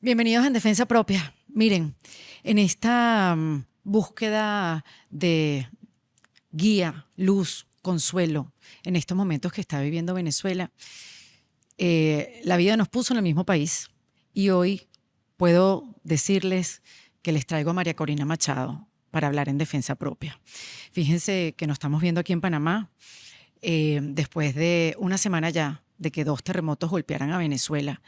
Bienvenidos en Defensa Propia. Miren, en esta búsqueda de guía, luz, consuelo, en estos momentos que está viviendo Venezuela, la vida nos puso en el mismo país y hoy puedo decirles que les traigo a María Corina Machado para hablar en Defensa Propia. Fíjense que nos estamos viendo aquí en Panamá después de una semana ya de que 2 terremotos golpearan a Venezuela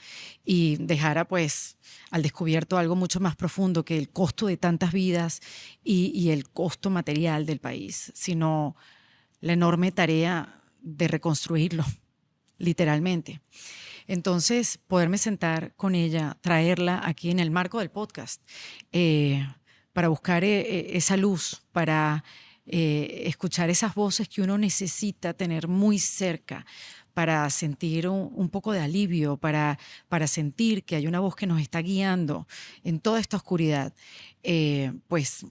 y dejara pues al descubierto algo mucho más profundo que el costo de tantas vidas y el costo material del país, sino la enorme tarea de reconstruirlo, literalmente. Entonces, poderme sentar con ella, traerla aquí en el marco del podcast, para buscar esa luz, para escuchar esas voces que uno necesita tener muy cerca, para sentir un poco de alivio, para sentir que hay una voz que nos está guiando en toda esta oscuridad, pues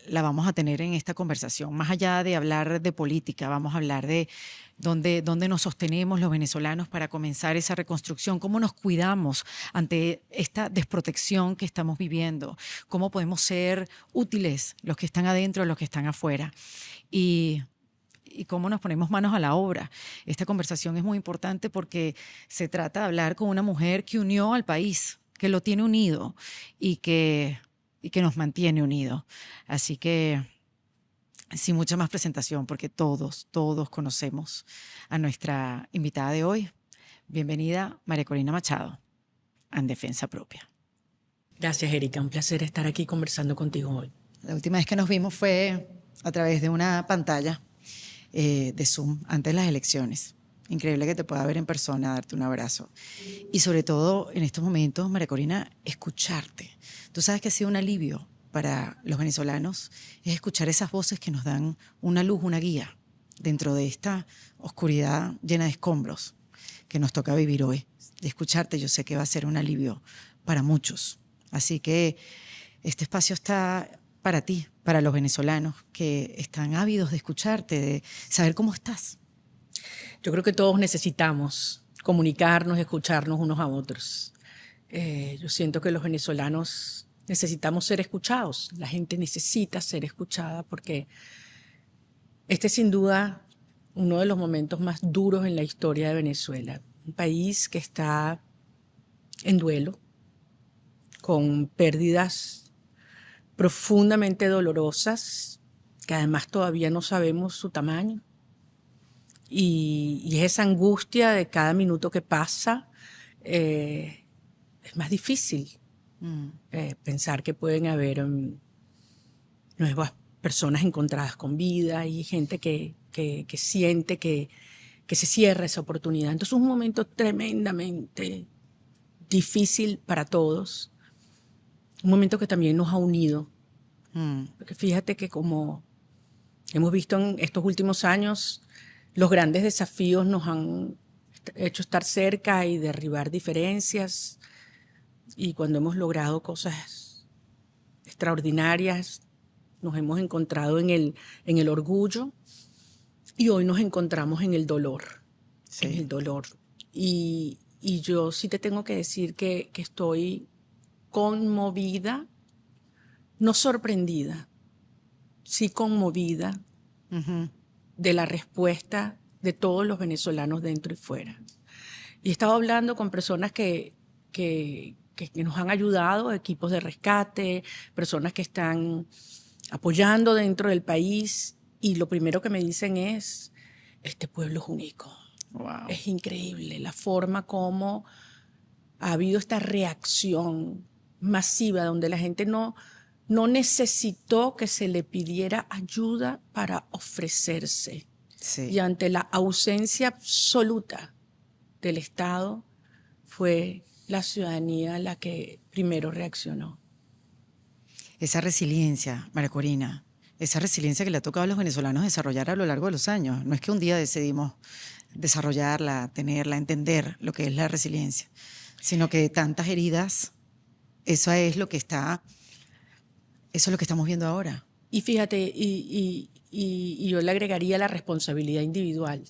la vamos a tener en esta conversación. Más allá de hablar de política, vamos a hablar de dónde nos sostenemos los venezolanos para comenzar esa reconstrucción, cómo nos cuidamos ante esta desprotección que estamos viviendo, cómo podemos ser útiles los que están adentro, los que están afuera. Y cómo nos ponemos manos a la obra. Esta conversación es muy importante porque se trata de hablar con una mujer que unió al país, que lo tiene unido y que nos mantiene unidos. Así que, sin mucha más presentación, porque todos conocemos a nuestra invitada de hoy. Bienvenida, María Corina Machado, en Defensa Propia. Gracias, Erika. Un placer estar aquí conversando contigo hoy. La última vez que nos vimos fue a través de una pantalla de Zoom antes de las elecciones. Increíble que te pueda ver en persona, darte un abrazo. Y sobre todo en estos momentos, María Corina, escucharte. Tú sabes que ha sido un alivio para los venezolanos, es escuchar esas voces que nos dan una luz, una guía dentro de esta oscuridad llena de escombros que nos toca vivir hoy. De escucharte yo sé que va a ser un alivio para muchos. Así que este espacio está para ti, para los venezolanos que están ávidos de escucharte, de saber cómo estás. Yo creo que todos necesitamos comunicarnos, escucharnos unos a otros. Yo siento que los venezolanos necesitamos ser escuchados. La gente necesita ser escuchada porque este es sin duda uno de los momentos más duros en la historia de Venezuela. Un país que está en duelo, con pérdidas profundamente dolorosas, que además todavía no sabemos su tamaño. Y es esa angustia de cada minuto que pasa, es más difícil pensar que pueden haber nuevas personas encontradas con vida y gente que siente que se cierra esa oportunidad. Entonces es un momento tremendamente difícil para todos, un momento que también nos ha unido. Porque fíjate que como hemos visto en estos últimos años, los grandes desafíos nos han hecho estar cerca y derribar diferencias. Y cuando hemos logrado cosas extraordinarias, nos hemos encontrado en el orgullo y hoy nos encontramos en el dolor. Sí. En el dolor. Y yo sí te tengo que decir que estoy conmovida, no sorprendida, sí conmovida de la respuesta de todos los venezolanos dentro y fuera. Y he estado hablando con personas que nos han ayudado, equipos de rescate, personas que están apoyando dentro del país, y lo primero que me dicen es, este pueblo es único. Wow. Es increíble la forma como ha habido esta reacción masiva donde la gente no necesitó que se le pidiera ayuda para ofrecerse. Sí. Y ante la ausencia absoluta del Estado, fue la ciudadanía la que primero reaccionó. Esa resiliencia, María Corina, esa resiliencia que le ha tocado a los venezolanos desarrollar a lo largo de los años. No es que un día decidimos desarrollarla, tenerla, entender lo que es la resiliencia, sino que tantas heridas, eso es lo que estamos viendo ahora. Y fíjate, y yo le agregaría la responsabilidad individual,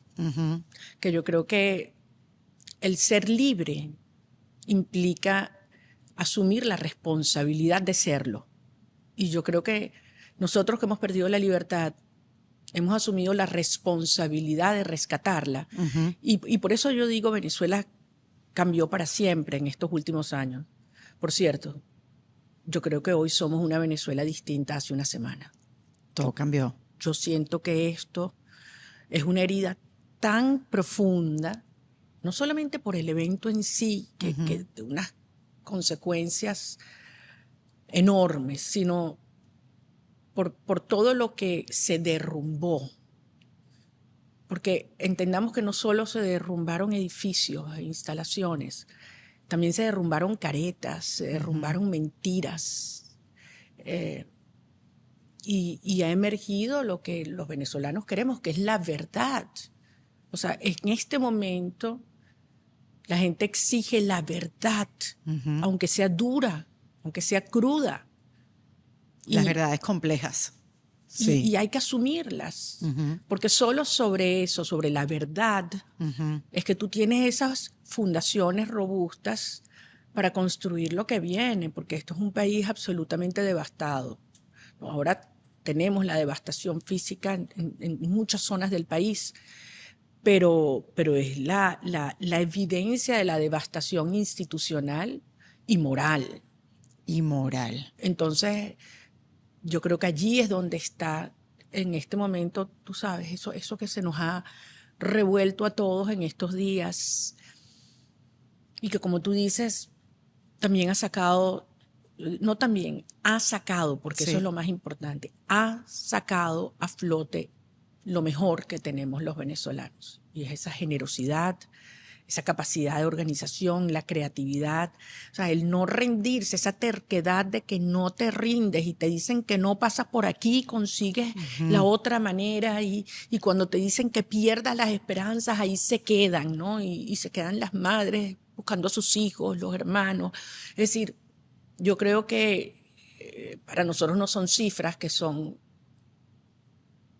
que yo creo que el ser libre implica asumir la responsabilidad de serlo. Y yo creo que nosotros que hemos perdido la libertad, hemos asumido la responsabilidad de rescatarla. Y por eso yo digo, Venezuela cambió para siempre en estos últimos años. Por cierto, yo creo que hoy somos una Venezuela distinta hace una semana. Todo cambió. Yo siento que esto es una herida tan profunda, no solamente por el evento en sí, que de unas consecuencias enormes, sino por todo lo que se derrumbó. Porque entendamos que no solo se derrumbaron edificios e instalaciones, también se derrumbaron caretas, se derrumbaron mentiras. Y ha emergido lo que los venezolanos queremos, que es la verdad. O sea, en este momento la gente exige la verdad, aunque sea dura, aunque sea cruda. Las verdades complejas. Sí. Y hay que asumirlas, porque solo sobre eso, sobre la verdad, es que tú tienes esas fundaciones robustas para construir lo que viene, porque esto es un país absolutamente devastado. Ahora tenemos la devastación física en muchas zonas del país, pero es la evidencia de la devastación institucional y moral. Y moral. Entonces, yo creo que allí es donde está en este momento, tú sabes, eso que se nos ha revuelto a todos en estos días y que, como tú dices, también ha sacado, no también, ha sacado, porque eso es lo más importante, ha sacado a flote lo mejor que tenemos los venezolanos, y es esa generosidad, esa capacidad de organización, la creatividad, o sea, el no rendirse, esa terquedad de que no te rindes y te dicen que no pasas por aquí, consigues la otra manera, y cuando te dicen que pierdas las esperanzas, ahí se quedan, ¿no? Y se quedan las madres buscando a sus hijos, los hermanos. Es decir, yo creo que para nosotros no son cifras que son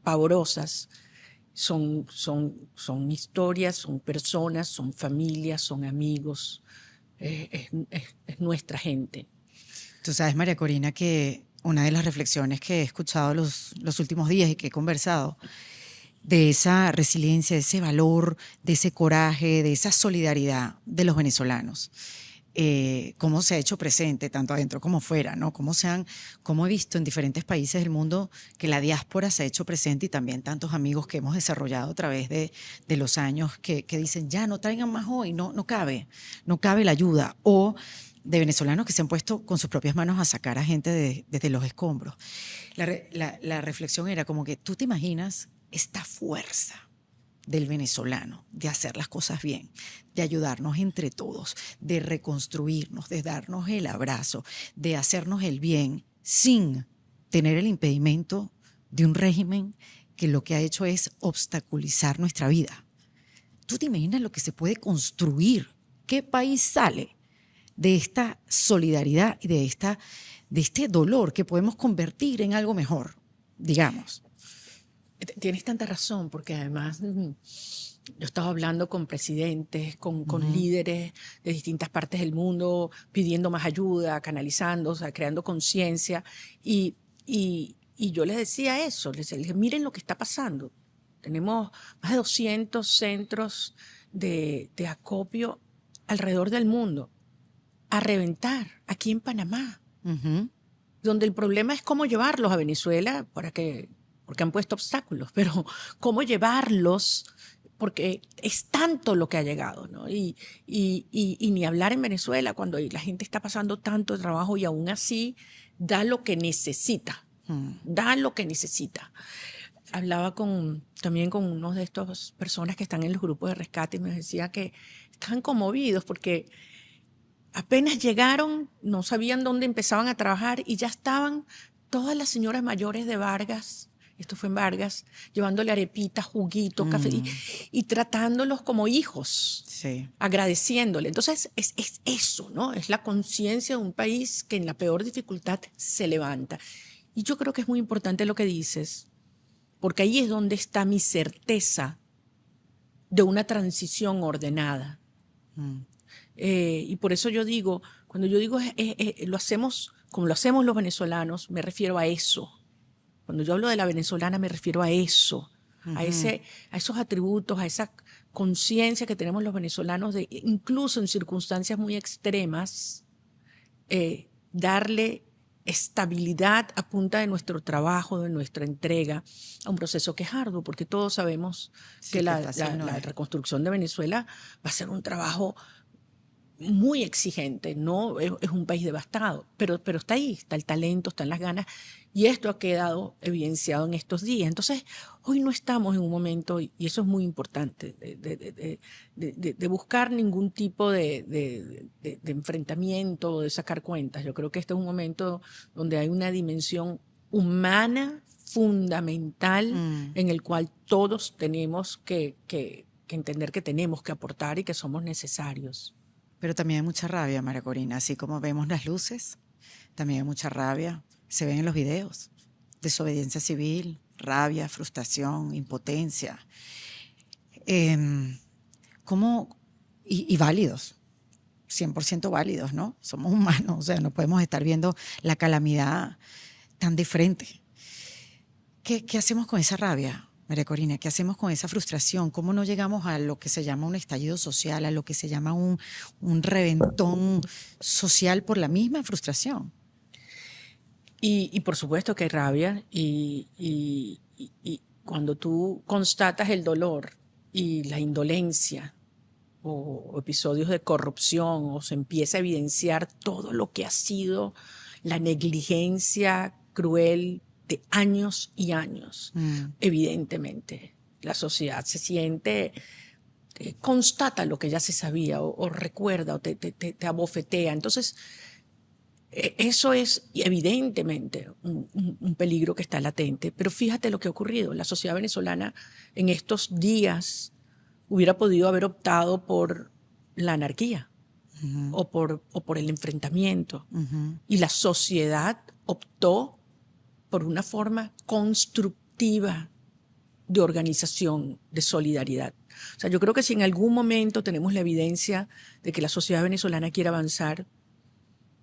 pavorosas, son historias, son personas, son familias, son amigos, es nuestra gente. Tú sabes, María Corina, que una de las reflexiones que he escuchado los últimos días y que he conversado, de esa resiliencia, de ese valor, de ese coraje, de esa solidaridad de los venezolanos, cómo se ha hecho presente tanto adentro como fuera, ¿no? Cómo he visto en diferentes países del mundo que la diáspora se ha hecho presente, y también tantos amigos que hemos desarrollado a través de los años que dicen, ya no traigan más hoy, no cabe la ayuda, o de venezolanos que se han puesto con sus propias manos a sacar a gente desde los escombros. La reflexión era como que tú te imaginas esta fuerza del venezolano, de hacer las cosas bien, de ayudarnos entre todos, de reconstruirnos, de darnos el abrazo, de hacernos el bien sin tener el impedimento de un régimen que lo que ha hecho es obstaculizar nuestra vida. ¿Tú te imaginas lo que se puede construir? ¿Qué país sale de esta solidaridad y de este dolor que podemos convertir en algo mejor, digamos? Tienes tanta razón, porque además yo estaba hablando con presidentes, con líderes de distintas partes del mundo, pidiendo más ayuda, canalizando, o sea, creando conciencia. Y yo les decía eso, les dije, miren lo que está pasando. Tenemos más de 200 centros de acopio alrededor del mundo, a reventar, aquí en Panamá, donde el problema es cómo llevarlos a Venezuela porque han puesto obstáculos, pero cómo llevarlos, porque es tanto lo que ha llegado, ¿no? Y ni hablar en Venezuela, cuando la gente está pasando tanto trabajo y aún así da lo que necesita, da lo que necesita. Hablaba también con uno de estas personas que están en los grupos de rescate y me decía que estaban conmovidos porque apenas llegaron, no sabían dónde empezaban a trabajar y ya estaban todas las señoras mayores de Vargas, esto fue en Vargas, llevándole arepitas, juguitos, café y tratándolos como hijos, agradeciéndole. Entonces es eso, ¿no? Es la conciencia de un país que en la peor dificultad se levanta. Y yo creo que es muy importante lo que dices, porque ahí es donde está mi certeza de una transición ordenada. Y por eso yo digo, Cuando yo digo lo hacemos como lo hacemos los venezolanos, me refiero a eso. Cuando yo hablo de la venezolana, me refiero a eso, a esos atributos, a esa conciencia que tenemos los venezolanos de, incluso en circunstancias muy extremas, darle estabilidad a punta de nuestro trabajo, de nuestra entrega a un proceso que es arduo, porque todos sabemos que la reconstrucción de Venezuela va a ser un trabajo muy exigente, ¿no? Es un país devastado, pero está ahí, está el talento, están las ganas, y esto ha quedado evidenciado en estos días. Entonces, hoy no estamos en un momento, y eso es muy importante, de buscar ningún tipo de enfrentamiento o de sacar cuentas. Yo creo que este es un momento donde hay una dimensión humana fundamental en el cual todos tenemos que entender que tenemos que aportar y que somos necesarios. Pero también hay mucha rabia, María Corina. Así como vemos las luces, también hay mucha rabia. Se ven en los videos. Desobediencia civil, rabia, frustración, impotencia. ¿Cómo? Y válidos. 100% válidos, ¿no? Somos humanos, o sea, no podemos estar viendo la calamidad tan de frente. ¿Qué hacemos con esa rabia, María Corina? ¿Qué hacemos con esa frustración? ¿Cómo no llegamos a lo que se llama un estallido social, a lo que se llama un reventón social por la misma frustración? Y por supuesto que hay rabia, y cuando tú constatas el dolor y la indolencia o episodios de corrupción, o se empieza a evidenciar todo lo que ha sido la negligencia cruel de años y años, evidentemente la sociedad se siente, constata lo que ya se sabía, o recuerda, o te abofetea. Entonces, eso es evidentemente un peligro que está latente. Pero fíjate lo que ha ocurrido. La sociedad venezolana en estos días hubiera podido haber optado por la anarquía, o por el enfrentamiento. Y la sociedad optó por una forma constructiva de organización, de solidaridad. O sea, yo creo que si en algún momento tenemos la evidencia de que la sociedad venezolana quiere avanzar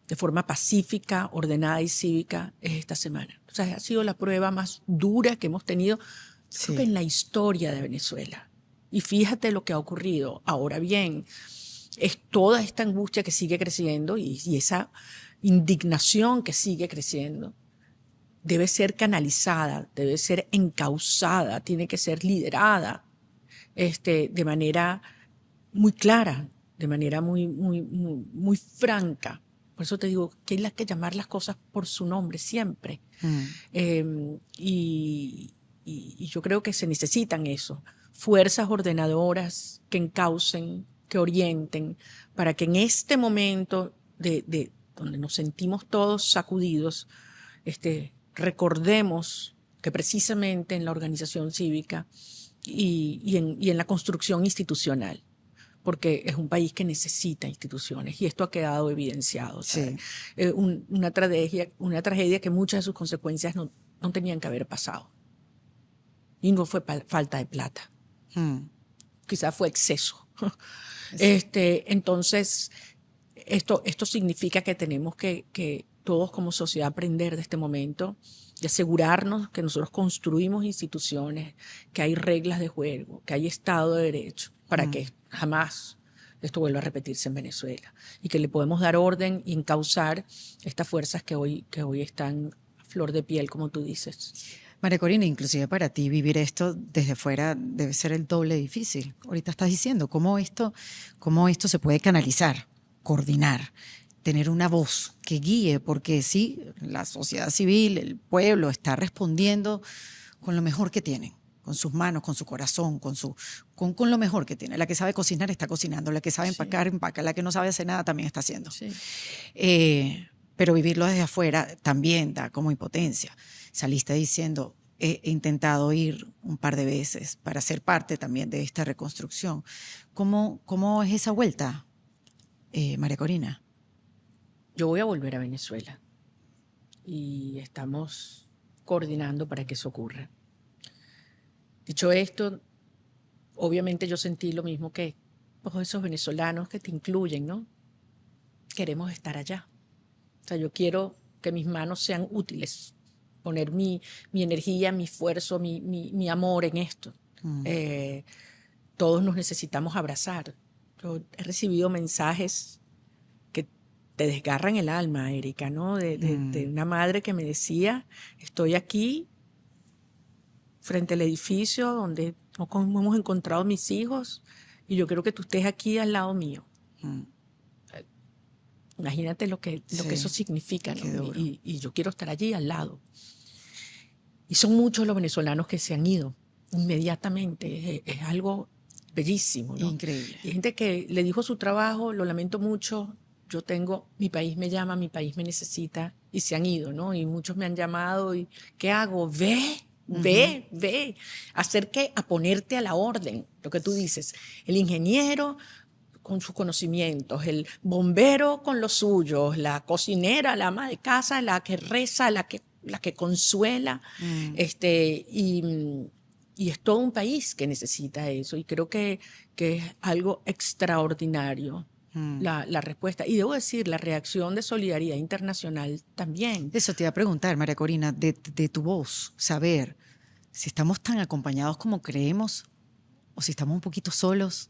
de forma pacífica, ordenada y cívica, es esta semana. O sea, ha sido la prueba más dura que hemos tenido, creo que en la historia de Venezuela. Y fíjate lo que ha ocurrido. Ahora bien, es toda esta angustia que sigue creciendo, y esa indignación que sigue creciendo debe ser canalizada, debe ser encauzada, tiene que ser liderada de manera muy clara, de manera muy franca. Por eso te digo que hay que llamar las cosas por su nombre siempre. Y yo creo que se necesitan eso, fuerzas ordenadoras que encaucen, que orienten, para que en este momento donde nos sentimos todos sacudidos, recordemos que precisamente en la organización cívica y en la construcción institucional, porque es un país que necesita instituciones, y esto ha quedado evidenciado. Sí. Una tragedia que muchas de sus consecuencias no tenían que haber pasado. Y no fue falta de plata. Quizás fue exceso. Entonces, esto significa que tenemos que todos como sociedad aprender de este momento y asegurarnos que nosotros construimos instituciones, que hay reglas de juego, que hay Estado de Derecho, para que jamás esto vuelva a repetirse en Venezuela, y que le podemos dar orden y encauzar estas fuerzas que hoy están a flor de piel, como tú dices. María Corina, inclusive para ti vivir esto desde fuera debe ser el doble difícil. Ahorita estás diciendo cómo esto se puede canalizar, coordinar, tener una voz que guíe, porque sí, la sociedad civil, el pueblo está respondiendo con lo mejor que tienen, con sus manos, con su corazón, con lo mejor que tiene. La que sabe cocinar está cocinando, la que sabe empacar, empaca, la que no sabe hacer nada también está haciendo. Sí. Pero vivirlo desde afuera también da como impotencia. Saliste diciendo, he intentado ir un par de veces para ser parte también de esta reconstrucción. ¿Cómo es esa vuelta, María Corina? Yo voy a volver a Venezuela y estamos coordinando para que eso ocurra. Dicho esto, obviamente yo sentí lo mismo que todos esos venezolanos que te incluyen, ¿no? queremos estar allá. O sea, yo quiero que mis manos sean útiles, poner mi energía, mi esfuerzo, mi amor en esto. Todos nos necesitamos abrazar. Yo he recibido mensajes que te desgarran el alma, Erika, ¿no? De una madre que me decía, estoy aquí frente al edificio donde hemos encontrado mis hijos y yo quiero que tú estés aquí al lado mío. Imagínate lo que eso significa, ¿no? Y yo quiero estar allí al lado. Y son muchos los venezolanos que se han ido inmediatamente. Es algo bellísimo, ¿no? Increíble. Y hay gente que le dijo su trabajo, lo lamento mucho, mi país me llama, mi país me necesita, y se han ido, ¿no? Y muchos me han llamado y, ¿qué hago? Ve, a ponerte a la orden, lo que tú dices. El ingeniero con sus conocimientos, el bombero con los suyos, la cocinera, la ama de casa, la que reza, la que consuela, y es todo un país que necesita eso, y creo que es algo extraordinario la respuesta. Y debo decir, la reacción de solidaridad internacional también. Eso te iba a preguntar, María Corina, de tu voz, saber si estamos tan acompañados como creemos o si estamos un poquito solos.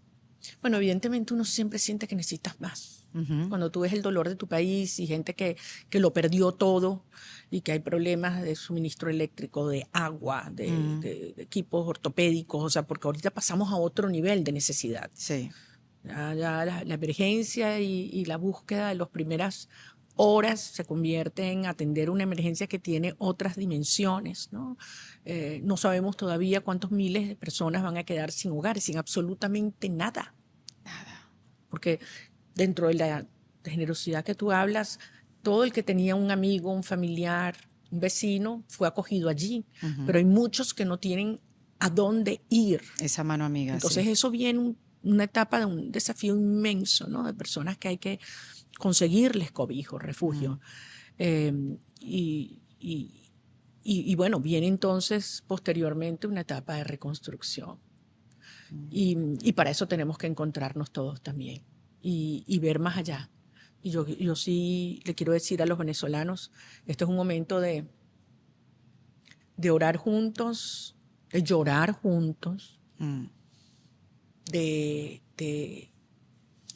Bueno, evidentemente uno siempre siente que necesitas más. Cuando tú ves el dolor de tu país y gente que lo perdió y que hay problemas de suministro eléctrico, de agua, de equipos ortopédicos, o sea, porque ahorita pasamos a otro nivel de necesidad. Sí. Ya la emergencia y la búsqueda de las primeras horas se convierte en atender una emergencia que tiene otras dimensiones, ¿no? No sabemos todavía cuántos miles de personas van a quedar sin hogares, sin absolutamente nada. Porque dentro de la generosidad que tú hablas, todo el que tenía un amigo, un familiar, un vecino, fue acogido allí. Pero hay muchos que no tienen a dónde ir. Esa mano amiga. Entonces eso viene una etapa de un desafío inmenso, ¿no? De personas que hay que conseguirles cobijo, refugio. Y bueno, viene entonces posteriormente una etapa de reconstrucción. Y para eso tenemos que encontrarnos todos también y ver más allá. Y yo sí le quiero decir a los venezolanos, esto es un momento de orar juntos, de llorar juntos, de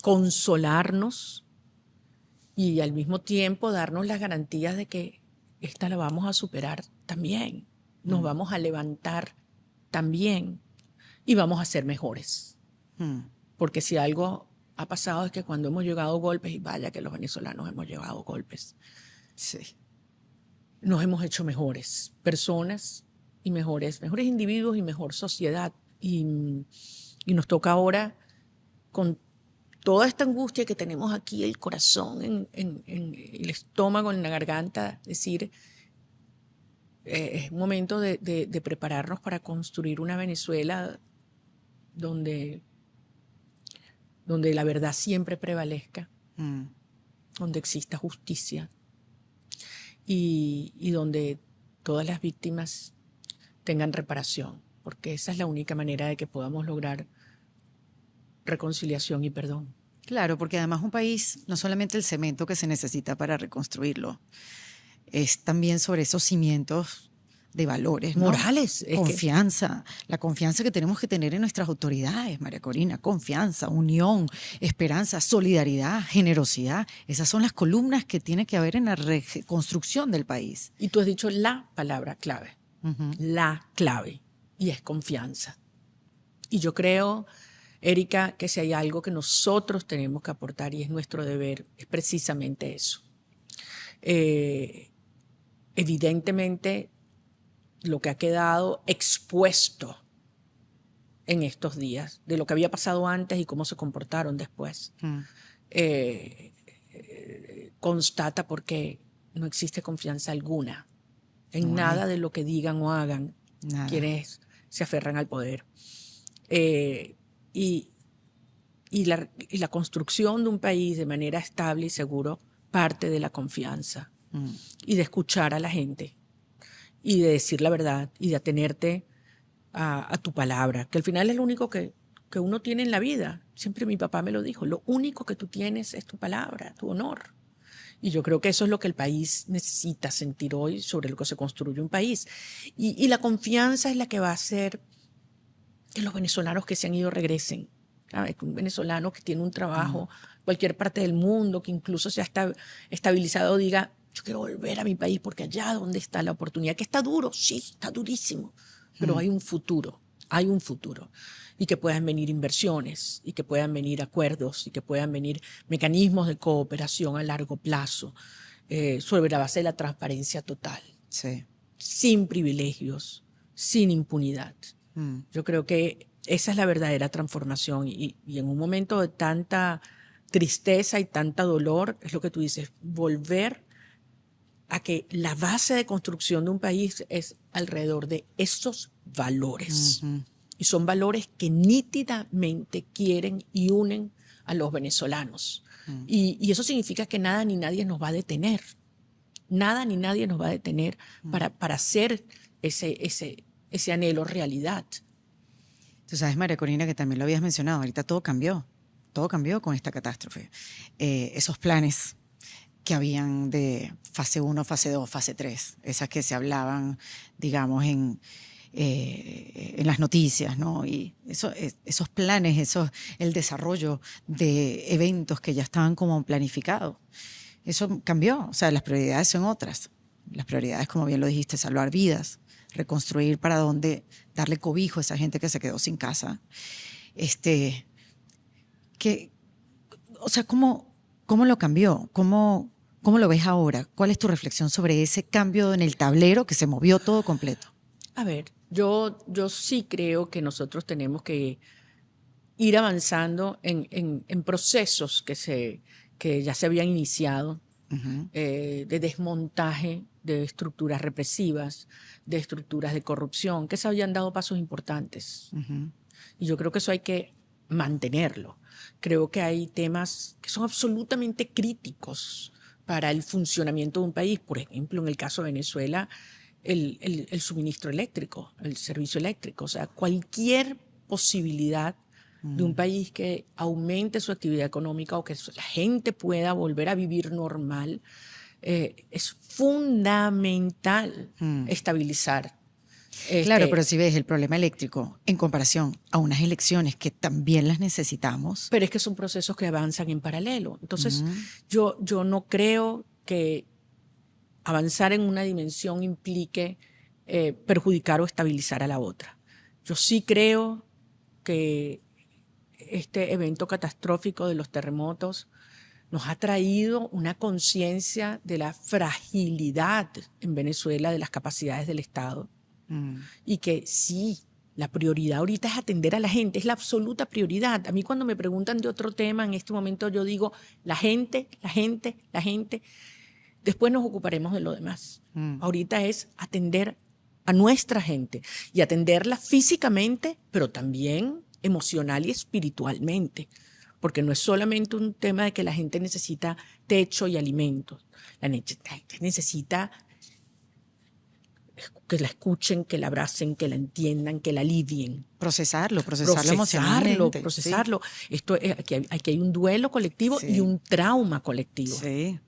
consolarnos y al mismo tiempo darnos las garantías de que esta la vamos a superar también, nos vamos a levantar también y vamos a ser mejores. Porque si algo ha pasado es que cuando hemos llegado a golpes, y vaya que los venezolanos hemos llegado a golpes, sí, nos hemos hecho mejores personas y mejores individuos y mejor sociedad. Y nos toca ahora, con toda esta angustia que tenemos aquí, el corazón, en el estómago, en la garganta, decir, es un momento de prepararnos para construir una Venezuela donde la verdad siempre prevalezca, donde exista justicia y donde todas las víctimas tengan reparación, porque esa es la única manera de que podamos lograr reconciliación y perdón. Claro, porque además un país, no solamente el cemento que se necesita para reconstruirlo, es también sobre esos cimientos de valores, ¿no? Morales. Confianza, la confianza que tenemos que tener en nuestras autoridades, María Corina, confianza, unión, esperanza, solidaridad, generosidad. Esas son las columnas que tiene que haber en la reconstrucción del país. Y tú has dicho la palabra clave, la clave, y es confianza. Y yo creo, Erika, que si hay algo que nosotros tenemos que aportar y es nuestro deber, es precisamente eso. Evidentemente, lo que ha quedado expuesto en estos días, de lo que había pasado antes y cómo se comportaron después, constata porque no existe confianza alguna en nada de lo que digan o hagan quienes se aferran al poder. Y la construcción de un país de manera estable y seguro parte de la confianza y de escuchar a la gente y de decir la verdad y de atenerte a tu palabra, que al final es lo único que que uno tiene en la vida. Siempre mi papá me lo dijo, lo único que tú tienes es tu palabra, tu honor. Y yo creo que eso es lo que el país necesita sentir hoy, sobre lo que se construye un país. Y la confianza es la que va a hacer que los venezolanos que se han ido regresen. ¿Sabes? Un venezolano que tiene un trabajo en cualquier parte del mundo, que incluso se ha estabilizado, diga, yo quiero volver a mi país porque allá donde está la oportunidad, que está duro, sí, está durísimo, pero hay un futuro. Y que puedan venir inversiones, y que puedan venir acuerdos, y que puedan venir mecanismos de cooperación a largo plazo, sobre la base de la transparencia total, Sí. sin privilegios, sin impunidad. Yo creo que esa es la verdadera transformación, y en un momento de tanta tristeza y tanta dolor, es lo que tú dices, volver a que la base de construcción de un país es alrededor de esos valores. Y son valores que nítidamente quieren y unen a los venezolanos. Y eso significa que nada ni nadie nos va a detener. Nada ni nadie nos va a detener para hacer ese anhelo realidad. Tú sabes, María Corina, que también lo habías mencionado, ahorita todo cambió con esta catástrofe. Esos planes que habían de fase 1, fase 2, fase 3, esas que se hablaban, digamos, en las noticias, ¿no? Y esos planes, el desarrollo de eventos que ya estaban como planificados, eso cambió. O sea, las prioridades son otras. Las prioridades, como bien lo dijiste, salvar vidas, reconstruir para dónde, darle cobijo a esa gente que se quedó sin casa. O sea, ¿cómo lo cambió? ¿Cómo lo ves ahora? ¿Cuál es tu reflexión sobre ese cambio en el tablero que se movió todo completo? A ver, yo sí creo que nosotros tenemos que ir avanzando en procesos que ya se habían iniciado, de desmontaje de estructuras represivas, de estructuras de corrupción, que se habían dado pasos importantes. Y yo creo que eso hay que mantenerlo. Creo que hay temas que son absolutamente críticos para el funcionamiento de un país. Por ejemplo, en el caso de Venezuela, el suministro eléctrico, el servicio eléctrico. O sea, cualquier posibilidad de un país que aumente su actividad económica o que la gente pueda volver a vivir normal, es fundamental estabilizar. Claro, pero si ves el problema eléctrico en comparación a unas elecciones que también las necesitamos. Pero es que son procesos que avanzan en paralelo. Entonces, yo no creo que avanzar en una dimensión implique perjudicar o estabilizar a la otra. Yo sí creo que este evento catastrófico de los terremotos nos ha traído una conciencia de la fragilidad en Venezuela de las capacidades del Estado. Y que sí, la prioridad ahorita es atender a la gente, es la absoluta prioridad. A mí cuando me preguntan de otro tema, en este momento yo digo, la gente. Después nos ocuparemos de lo demás. Ahorita es atender a nuestra gente y atenderla físicamente, pero también emocional y espiritualmente. Porque no es solamente un tema de que la gente necesita techo y alimentos. La gente necesita que la escuchen, que la abracen, que la entiendan, que la alivien. Procesarlo emocionalmente. Procesarlo. Sí. Aquí hay un duelo colectivo y un trauma colectivo. Sí.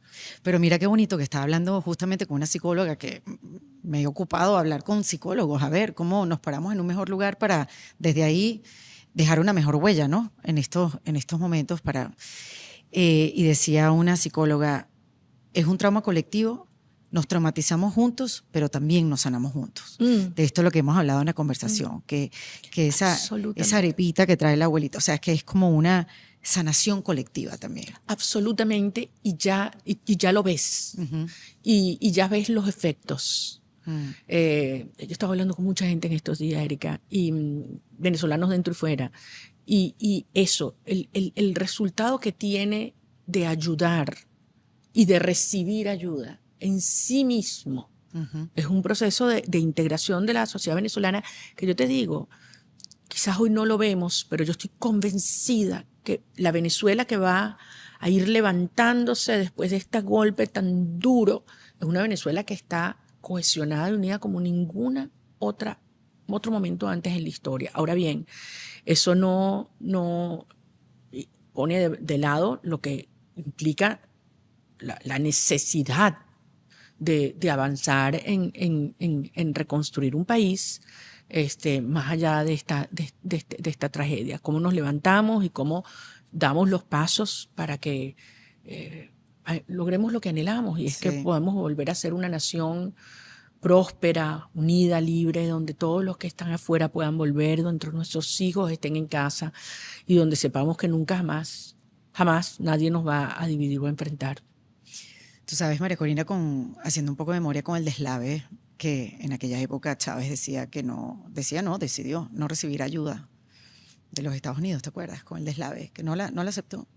Pero mira qué bonito que estaba hablando justamente con una psicóloga, que me he ocupado a hablar con psicólogos, a ver cómo nos paramos en un mejor lugar para desde ahí dejar una mejor huella, ¿no? En estos momentos y decía una psicóloga, es un trauma colectivo, nos traumatizamos juntos, pero también nos sanamos juntos. De esto es lo que hemos hablado en la conversación, que esa arepita que trae la abuelita, o sea, que es como una sanación colectiva también. Absolutamente, y ya lo ves, y ya ves los efectos. Yo estaba hablando con mucha gente en estos días, Erika, y venezolanos dentro y fuera, y eso, el resultado que tiene de ayudar y de recibir ayuda en sí mismo es un proceso de integración de la sociedad venezolana que yo te digo, quizás hoy no lo vemos, pero yo estoy convencida que la Venezuela que va a ir levantándose después de este golpe tan duro es una Venezuela que está cohesionada y unida como ninguna otra otro momento antes en la historia. Ahora bien, eso no pone de lado lo que implica la necesidad de avanzar en reconstruir un país, más allá de esta tragedia. Cómo nos levantamos y cómo damos los pasos para que logremos lo que anhelamos, y es que podamos volver a ser una nación próspera, unida, libre, donde todos los que están afuera puedan volver, donde nuestros hijos estén en casa y donde sepamos que nunca jamás nadie nos va a dividir o a enfrentar. Tú sabes, María Corina, haciendo un poco de memoria con el deslave, que en aquella época Chávez decidió no recibir ayuda de los Estados Unidos, ¿te acuerdas? Con el deslave, que no la aceptó.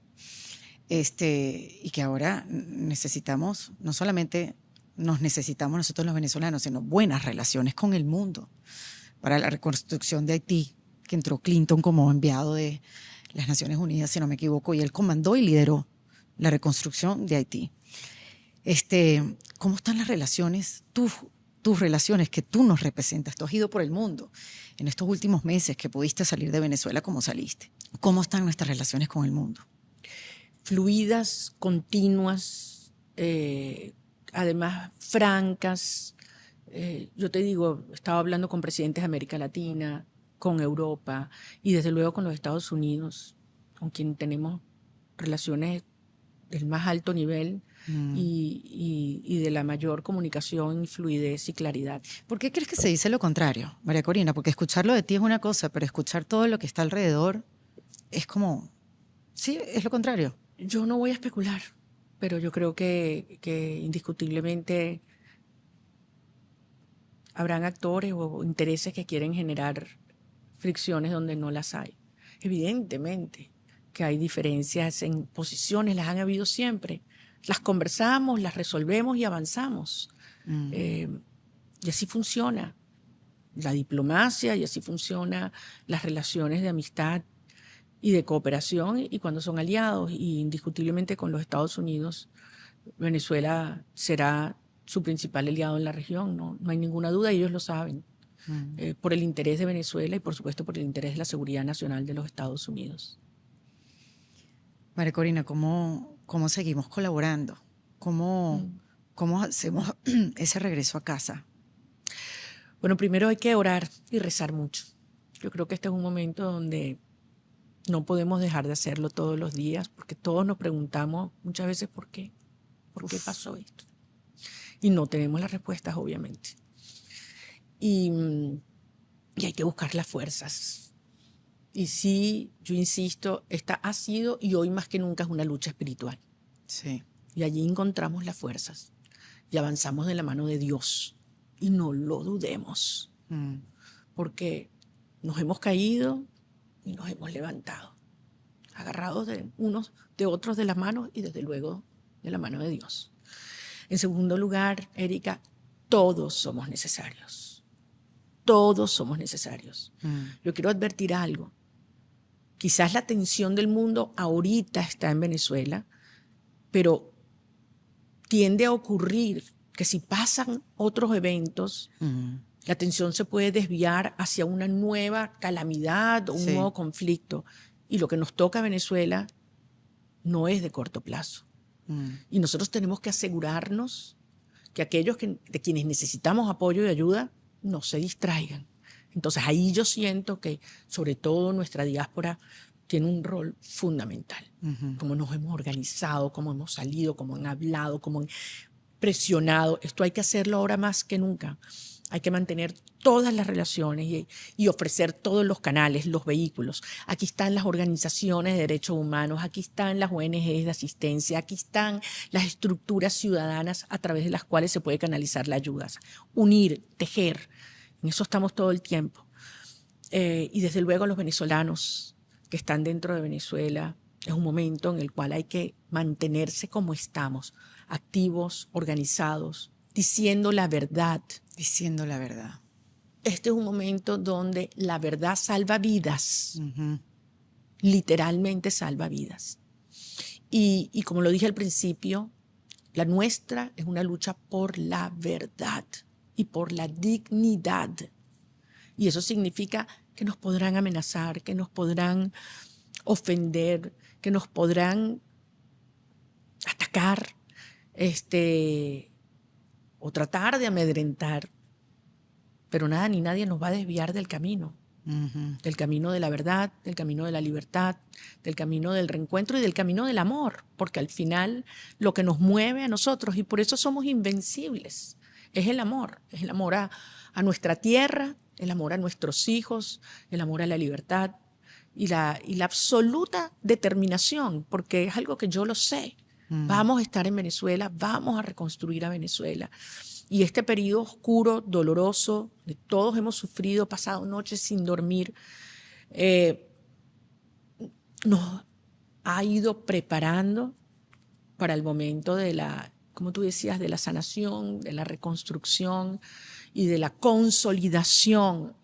Y que ahora necesitamos, no solamente nos necesitamos nosotros los venezolanos, sino buenas relaciones con el mundo para la reconstrucción de Haití, que entró Clinton como enviado de las Naciones Unidas, si no me equivoco, y él comandó y lideró la reconstrucción de Haití. ¿Cómo están las relaciones, tus relaciones que tú nos representas? Tú has ido por el mundo en estos últimos meses que pudiste salir de Venezuela como saliste. ¿Cómo están nuestras relaciones con el mundo? Fluidas, continuas, además francas. Yo te digo, estaba hablando con presidentes de América Latina, con Europa y desde luego con los Estados Unidos, con quien tenemos relaciones del más alto nivel y de la mayor comunicación, fluidez y claridad. ¿Por qué crees que se dice lo contrario, María Corina? Porque escucharlo de ti es una cosa, pero escuchar todo lo que está alrededor es como, sí, es lo contrario. Yo no voy a especular, pero yo creo que indiscutiblemente habrán actores o intereses que quieren generar fricciones donde no las hay. Evidentemente que hay diferencias en posiciones, las han habido siempre. Las conversamos, las resolvemos y avanzamos. Y así funciona la diplomacia, y así funcionan las relaciones de amistad y de cooperación, y cuando son aliados. Y indiscutiblemente con los Estados Unidos, Venezuela será su principal aliado en la región, no hay ninguna duda, y ellos lo saben, por el interés de Venezuela y por supuesto por el interés de la seguridad nacional de los Estados Unidos. María Corina, ¿cómo seguimos colaborando? ¿Cómo hacemos ese regreso a casa? Bueno, primero hay que orar y rezar mucho. Yo creo que este es un momento donde no podemos dejar de hacerlo todos los días, porque todos nos preguntamos muchas veces por qué pasó esto. Y no tenemos las respuestas, obviamente. Y hay que buscar las fuerzas. Y sí, yo insisto, esta ha sido y hoy más que nunca es una lucha espiritual. Sí. Y allí encontramos las fuerzas y avanzamos de la mano de Dios. Y no lo dudemos, porque nos hemos caído y nos hemos levantado, agarrados de unos de otros de las manos y desde luego de la mano de Dios. En segundo lugar, Erika, todos somos necesarios. Todos somos necesarios. Yo quiero advertir algo. Quizás la atención del mundo ahorita está en Venezuela, pero tiende a ocurrir que si pasan otros eventos, la atención se puede desviar hacia una nueva calamidad o un nuevo conflicto. Y lo que nos toca a Venezuela no es de corto plazo. Y nosotros tenemos que asegurarnos que aquellos de quienes necesitamos apoyo y ayuda no se distraigan. Entonces ahí yo siento que sobre todo nuestra diáspora tiene un rol fundamental. Cómo nos hemos organizado, cómo hemos salido, cómo han hablado, cómo han presionado. Esto hay que hacerlo ahora más que nunca. Hay que mantener todas las relaciones y ofrecer todos los canales, los vehículos. Aquí están las organizaciones de derechos humanos, aquí están las ONGs de asistencia, aquí están las estructuras ciudadanas a través de las cuales se puede canalizar la ayuda. Unir, tejer, en eso estamos todo el tiempo. Y desde luego los venezolanos que están dentro de Venezuela, es un momento en el cual hay que mantenerse como estamos, activos, organizados, diciendo la verdad. Diciendo la verdad. Este es un momento donde la verdad salva vidas. Literalmente salva vidas. Y como lo dije al principio, la nuestra es una lucha por la verdad y por la dignidad. Y eso significa que nos podrán amenazar, que nos podrán ofender, que nos podrán atacar, o tratar de amedrentar, pero nada ni nadie nos va a desviar del camino de la verdad, del camino de la libertad, del camino del reencuentro y del camino del amor, porque al final lo que nos mueve a nosotros, y por eso somos invencibles, es el amor a nuestra tierra, el amor a nuestros hijos, el amor a la libertad y la absoluta determinación, porque es algo que yo lo sé. Vamos a estar en Venezuela, vamos a reconstruir a Venezuela. Y este periodo oscuro, doloroso, que todos hemos sufrido, pasado noches sin dormir, nos ha ido preparando para el momento de la, como tú decías, de la sanación, de la reconstrucción y de la consolidación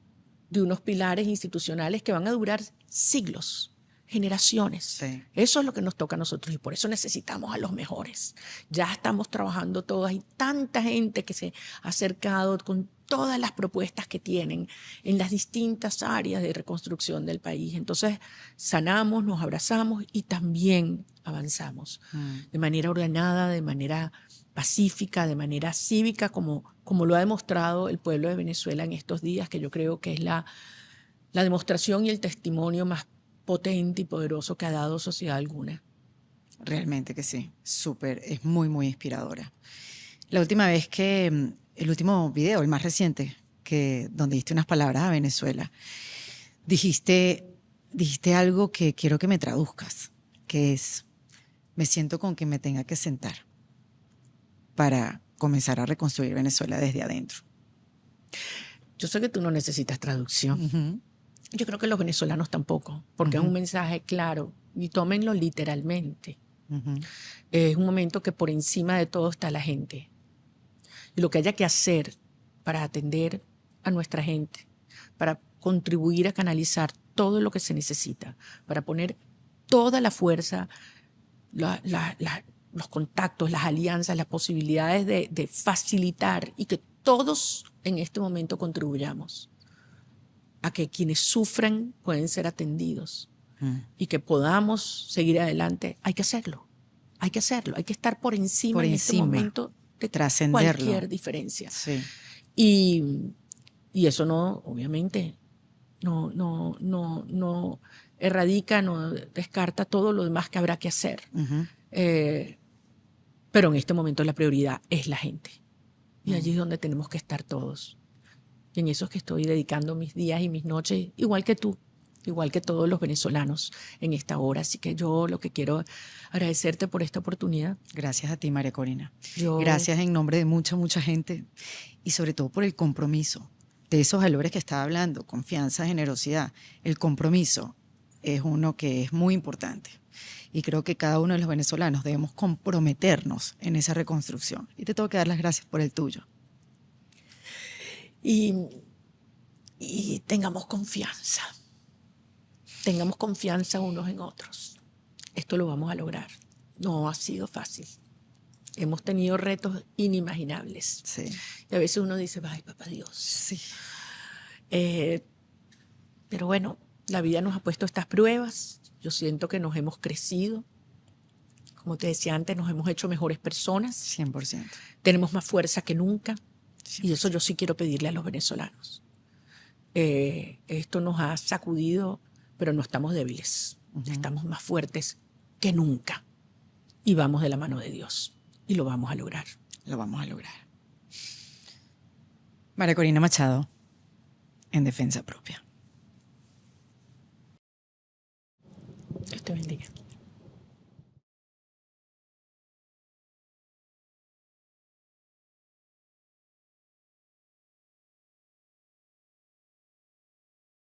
de unos pilares institucionales que van a durar siglos, generaciones. Sí. Eso es lo que nos toca a nosotros y por eso necesitamos a los mejores. Ya estamos trabajando todos, hay tanta gente que se ha acercado con todas las propuestas que tienen en las distintas áreas de reconstrucción del país. Entonces sanamos, nos abrazamos y también avanzamos de manera ordenada, de manera pacífica, de manera cívica, como lo ha demostrado el pueblo de Venezuela en estos días, que yo creo que es la demostración y el testimonio más potente y poderoso que ha dado sociedad alguna. Realmente que sí, súper, es muy, muy inspiradora. La última vez el último video, el más reciente, donde diste unas palabras a Venezuela, dijiste algo que quiero que me traduzcas, que es, me siento con que me tenga que sentar para comenzar a reconstruir Venezuela desde adentro. Yo sé que tú no necesitas traducción. Yo creo que los venezolanos tampoco, porque es un mensaje claro y tómenlo literalmente. Es un momento que por encima de todo está la gente. Y lo que haya que hacer para atender a nuestra gente, para contribuir a canalizar todo lo que se necesita, para poner toda la fuerza, los contactos, las alianzas, las posibilidades de facilitar y que todos en este momento contribuyamos a que quienes sufren pueden ser atendidos y que podamos seguir adelante. Hay que hacerlo, hay que estar por encima en este momento de cualquier diferencia. Sí. Y eso no, obviamente, no erradica, no descarta todo lo demás que habrá que hacer. Pero en este momento la prioridad es la gente. Y allí es donde tenemos que estar todos. Y en eso es que estoy dedicando mis días y mis noches, igual que tú, igual que todos los venezolanos en esta hora. Así que yo lo que quiero agradecerte por esta oportunidad. Gracias a ti, María Corina. Gracias en nombre de mucha, mucha gente y sobre todo por el compromiso de esos valores que estaba hablando, confianza, generosidad. El compromiso es uno que es muy importante y creo que cada uno de los venezolanos debemos comprometernos en esa reconstrucción. Y te tengo que dar las gracias por el tuyo. Y tengamos confianza unos en otros. Esto lo vamos a lograr. No ha sido fácil. Hemos tenido retos inimaginables. Sí. Y a veces uno dice, ay, papá Dios. Sí. Pero bueno, la vida nos ha puesto estas pruebas. Yo siento que nos hemos crecido. Como te decía antes, nos hemos hecho mejores personas. 100%. Tenemos más fuerza que nunca. 100%. Y eso yo sí quiero pedirle a los venezolanos. Esto nos ha sacudido, pero no estamos débiles. Estamos más fuertes que nunca. Y vamos de la mano de Dios. Y lo vamos a lograr. Lo vamos a lograr. María Corina Machado, en Defensa Propia. Dios te bendiga.